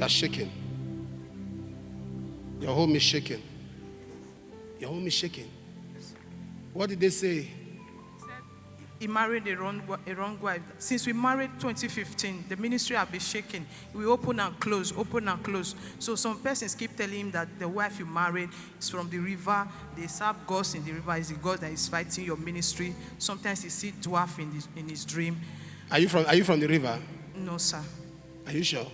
You are shaking. Your home is shaking. Your home is shaking. What did they say? He married a wrong wife. Since we married 2015, the ministry have been shaking. We open and close, open and close. So some persons keep telling him that the wife you married is from the river. They serve gods in the river. It's the God that is fighting your ministry. Sometimes he see dwarf in his dream. Are you from the river? No, sir. Are you sure?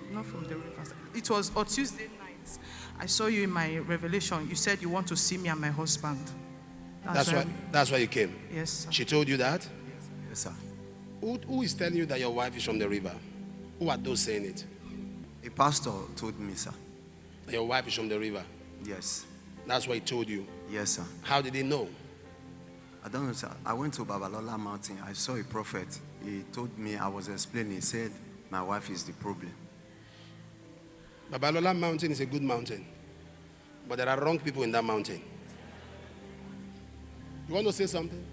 Not from the river. It was on Tuesday night. I saw you in my revelation. You said you want to see me and my husband. That's why you came? Yes, sir. She told you that? Yes, sir. Who is telling you that your wife is from the river? Who are those saying it? A pastor told me, sir. That your wife is from the river? Yes. That's what he told you? Yes, sir. How did he know? I don't know, sir. I went to Babalola Mountain. I saw a prophet. He told me, I was explaining. He said, my wife is the problem. Babalola Mountain is a good mountain. But there are wrong people in that mountain. You want to say something?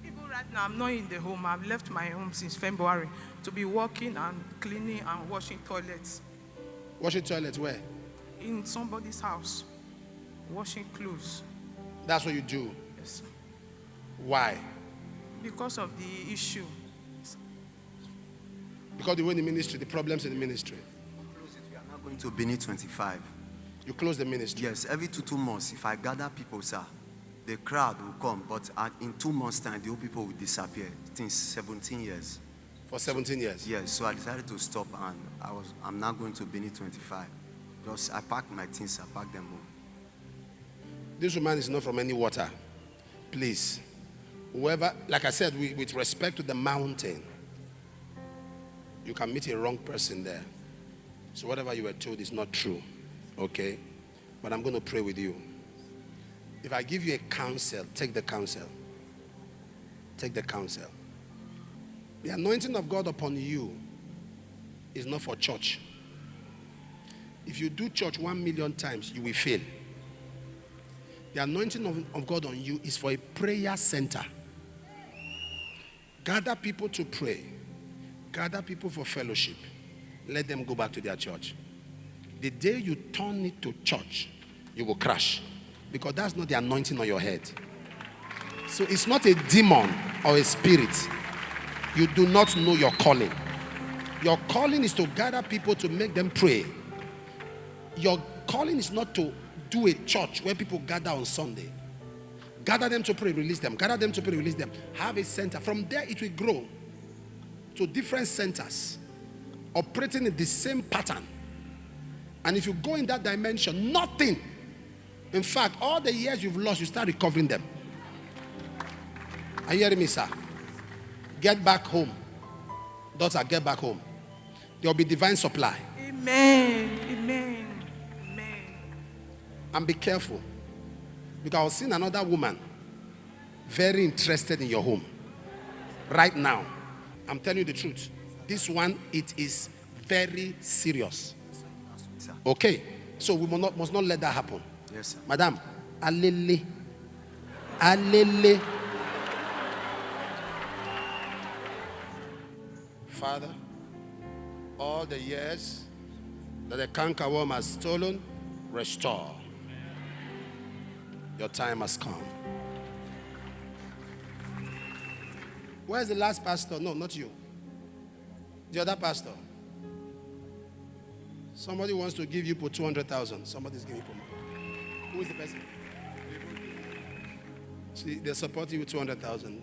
People right now, I'm not in the home. I've left my home since February to be working and cleaning and washing toilets. Washing toilets where? In somebody's house. Washing clothes. That's what you do? Yes, sir. Why? Because of the issue. Because the way in the ministry, the problems in the ministry. We are now going to Benin 25. You close the ministry? Yes, every 2 months, if I gather people, sir, the crowd will come, but in 2 months' time, the old people will disappear. Since 17 years. For 17 years? Yes, so I decided to stop, and I'm now going to Benin 25. I packed my things, I packed them home. This woman is not from any water. Please. Whoever, like I said, with respect to the mountain, you can meet a wrong person there. So whatever you were told is not true. Okay? But I'm going to pray with you. If I give you a counsel, take the counsel. Take the counsel. The anointing of God upon you is not for church. If you do church 1 million times, you will fail. The anointing of God on you is for a prayer center. Gather people to pray. Gather people for fellowship. Let them go back to their church. The day you turn it to church, you will crash. Because that's not the anointing on your head. So it's not a demon or a spirit. You do not know your calling. Your calling is to gather people to make them pray. Your calling is not to do a church where people gather on Sunday. Gather them to pray, release them. Gather them to pray, release them. Have a center. From there it will grow to different centers operating in the same pattern. And if you go in that dimension, nothing. In fact, all the years you've lost, you start recovering them. Are you hearing me, sir? Get back home. Daughter, get back home. There will be divine supply. Amen. Amen. Amen. And be careful. Because I was seeing another woman very interested in your home. Right now. I'm telling you the truth. This one, it is very serious. Okay? So we must not let that happen. Yes, sir. Madam, alele. Alele. Father, all the years that the cankerworm has stolen, restore. Your time has come. Where's the last pastor? No, not you. The other pastor. Somebody wants to give you for 200,000. Somebody's giving you for more. Who is the person? See, they're supporting you with 200,000.